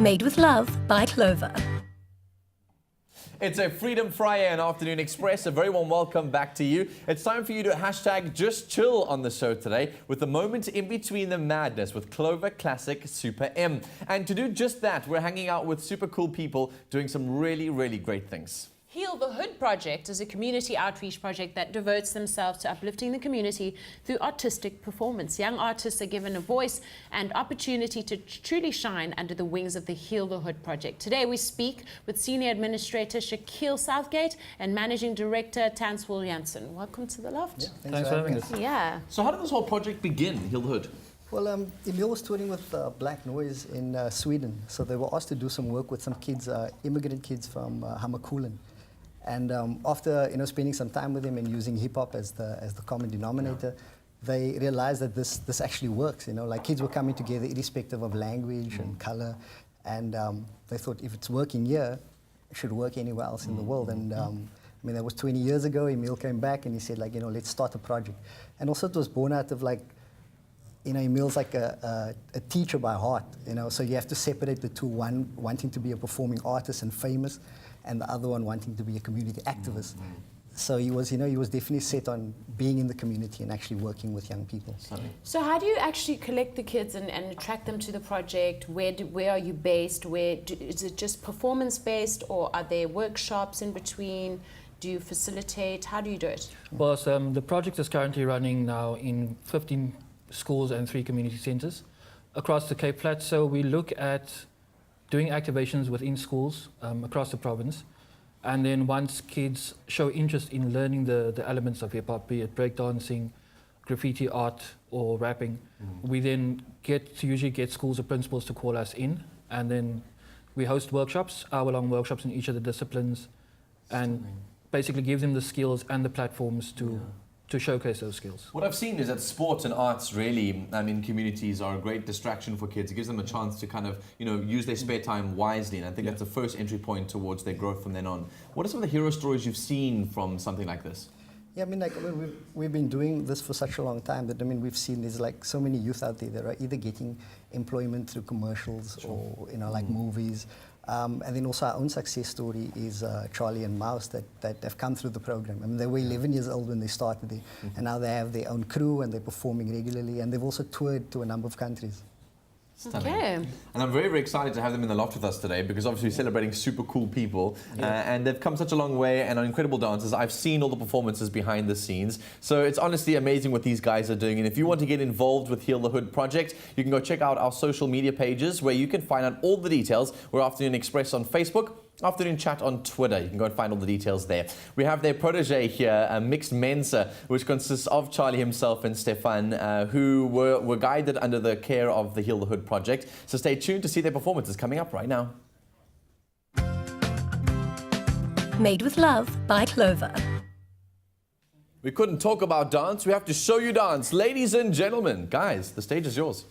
Made with love by Clover. It's a Freedom Friday and Afternoon Express. A very warm welcome back to you. It's time for you to hashtag Just Chill on the show today with a moment in between the madness with Clover Classic Super M. And to do just that, we're hanging out with super cool people doing some really, really great things. Heal the Hood Project is a community outreach project that devotes themselves to uplifting the community through artistic performance. Young artists are given a voice and opportunity to truly shine under the wings of the Heal the Hood Project. Today we speak with Senior Administrator Shaquille Southgate and Managing Director Tans Williamson. Welcome to the Loft. Yeah, thanks for having us. Yeah. So how did this whole project begin, Heal the Hood? Well, Emil was touring with Black Noise in Sweden, so they were asked to do some work with some kids, immigrant kids from Hammarkullen. And after spending some time with him and using hip hop as the common denominator, they realized that this actually works. Like kids were coming together irrespective of language and color, and they thought if it's working here, it should work anywhere else in the world. And that was 20 years ago. Emil came back and he said, let's start a project. And also it was born out of Emil's like a teacher by heart, so you have to separate the two, one wanting to be a performing artist and famous, and the other one wanting to be a community activist. So he was definitely set on being in the community and actually working with young people. So how do you actually collect the kids and attract them to the project? Where are you based? Is it just performance-based, or are there workshops in between? Do you facilitate? How do you do it? Well, so, the project is currently running now in 15 schools and 3 community centres across the Cape Flats. So we look at doing activations within schools across the province, and then once kids show interest in learning the elements of hip-hop, be it breakdancing, graffiti art or rapping, we then usually get schools or principals to call us in, and then we host workshops, hour-long workshops in each of the disciplines, and basically give them the skills and the platforms to showcase those skills. What I've seen is that sports and arts really, in communities are a great distraction for kids. It gives them a chance to kind of, use their spare time wisely, and I think that's the first entry point towards their growth from then on. What are some of the hero stories you've seen from something like this? Yeah, we've been doing this for such a long time that we've seen there's so many youth out there that are either getting employment through commercials or movies. And then also our own success story is Charlie and Mouse that have come through the program. They were 11 years old when they started there, and now they have their own crew and they're performing regularly, and they've also toured to a number of countries. Stunning. Okay. And I'm very, very excited to have them in the loft with us today because obviously we're celebrating super cool people and they've come such a long way and are incredible dancers. I've seen all the performances behind the scenes. So it's honestly amazing what these guys are doing. And if you want to get involved with Heal the Hood Project, you can go check out our social media pages where you can find out all the details. We're Afternoon Express on Facebook, Afternoon Chat on Twitter. You can go and find all the details there. We have their protege here, Mixed Mensa, which consists of Charlie himself and Stefan, who were guided under the care of the Heal the Hood Project. So stay tuned to see their performances coming up right now. Made with love by Clover. We couldn't talk about dance. We have to show you dance. Ladies and gentlemen, guys, the stage is yours.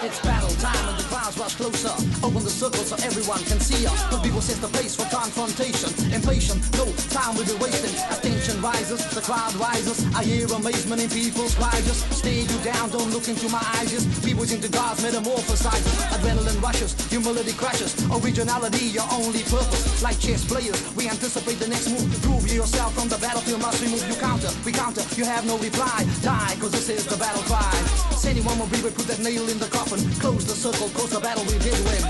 It's battle time and the crowds rush closer. Open the circle so everyone can see us. The people set the pace for confrontation. Impatient, no time will be wasting. As tension rises, the crowd rises. I hear amazement in people's cries. Just stare you down, don't look into my eyes. Just people's into God's metamorphosizes. Adrenaline rushes, humility crashes. Originality, your only purpose. Like chess players, we anticipate the next move. Prove yourself from the battlefield, must remove. You counter, we counter, you have no reply. Die, cause this is the battle cry. Does anyone will breathe, put that nail in the coffin. Close the circle, close the battle, we did win.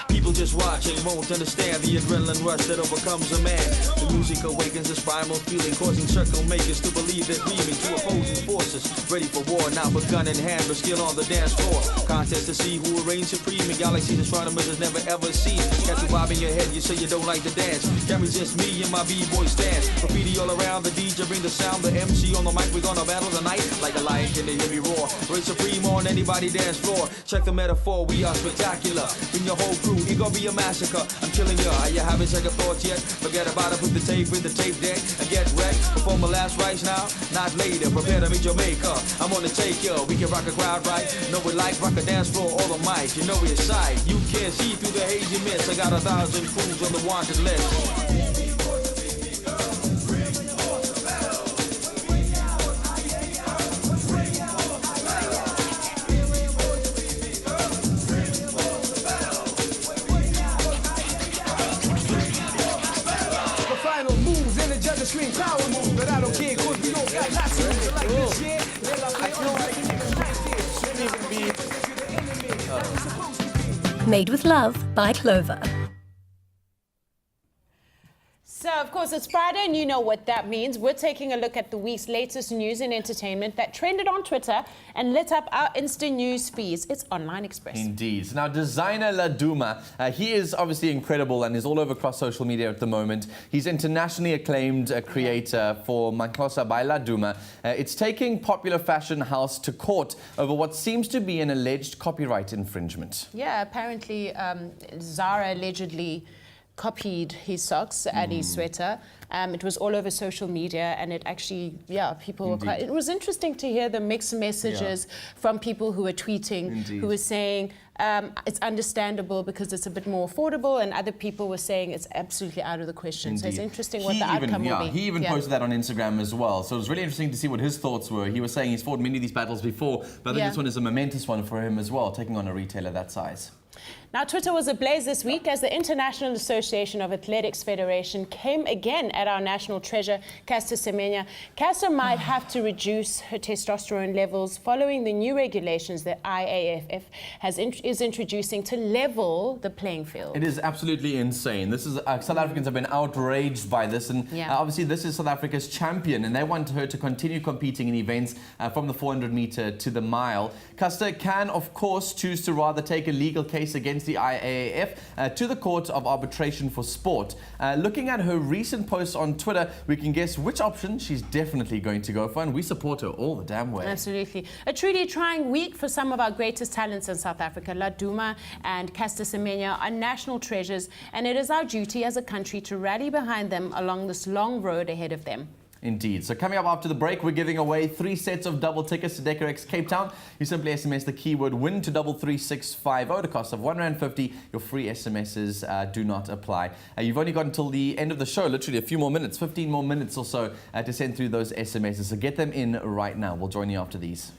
People just watching, won't understand the adrenaline rush that overcomes a man. The music awakens this primal feeling, causing circle makers to believe they're dreaming to opposing forces. Ready for war, now with gun in hand, but still on the dance floor. Contest to see who will reign supreme in galaxies astronomers has never ever seen. Got you bobbing your head, you say you don't like to dance. Can't resist me and my b-boy stance. Graffiti all around, the DJ bring the sound, the MC on the mic. We're gonna battle tonight like a lion, can they hear me roar? Reign supreme on anybody dance floor. Check the metaphor, we are spectacular. Bring your whole crew, it gonna be a massacre. I'm killing you, are you having second thoughts yet? Forget about it, put the tape in the tape deck and get wrecked. Perform my last rites now, not later. Prepare to meet your maker. I'm gonna take you, we can rock a crowd right. Know we like rock a dance floor or the mic. You know we're side, you can't see through the hazy mist. I got 1,000 crews on the wanted list. Scream power move, but I don't care cause we don't got lots of moves like this shit. Made with Love by Clover. So, of course, it's Friday, and you know what that means. We're taking a look at the week's latest news and entertainment that trended on Twitter and lit up our Insta news feeds. It's Online Express. Indeed. So now, designer Laduma, he is obviously incredible and is all over across social media at the moment. He's internationally acclaimed creator for Manxhosa by Laduma. It's taking popular fashion house to court over what seems to be an alleged copyright infringement. Yeah, apparently Zara allegedly copied his socks and his sweater. It was all over social media, and it actually, people were quite... It was interesting to hear the mixed messages from people who were tweeting, who were saying it's understandable because it's a bit more affordable, and other people were saying it's absolutely out of the question. So it's interesting what the outcome will be. He even posted that on Instagram as well. So it was really interesting to see what his thoughts were. He was saying he's fought many of these battles before, but I think this one is a momentous one for him as well, taking on a retailer that size. Now, Twitter was ablaze this week as the International Association of Athletics Federation came again at our national treasure, Caster Semenya. Caster might have to reduce her testosterone levels following the new regulations that IAAF is introducing to level the playing field. It is absolutely insane. This is South Africans have been outraged by this, and obviously this is South Africa's champion, and they want her to continue competing in events from the 400 meter to the mile. Caster can, of course, choose to rather take a legal case against the IAAF to the Court of Arbitration for Sport. Looking at her recent posts on Twitter, we can guess which option she's definitely going to go for, and we support her all the damn way. Absolutely. A truly trying week for some of our greatest talents in South Africa. Laduma and Caster Semenya are national treasures, and it is our duty as a country to rally behind them along this long road ahead of them. Indeed. So coming up after the break, we're giving away 3 sets of double tickets to Decorex Cape Town. You simply SMS the keyword WIN to 33650 at a cost of R1.50. Your free SMSs do not apply. You've only got until the end of the show, literally a few more minutes, 15 more minutes or so to send through those SMSs. So get them in right now. We'll join you after these.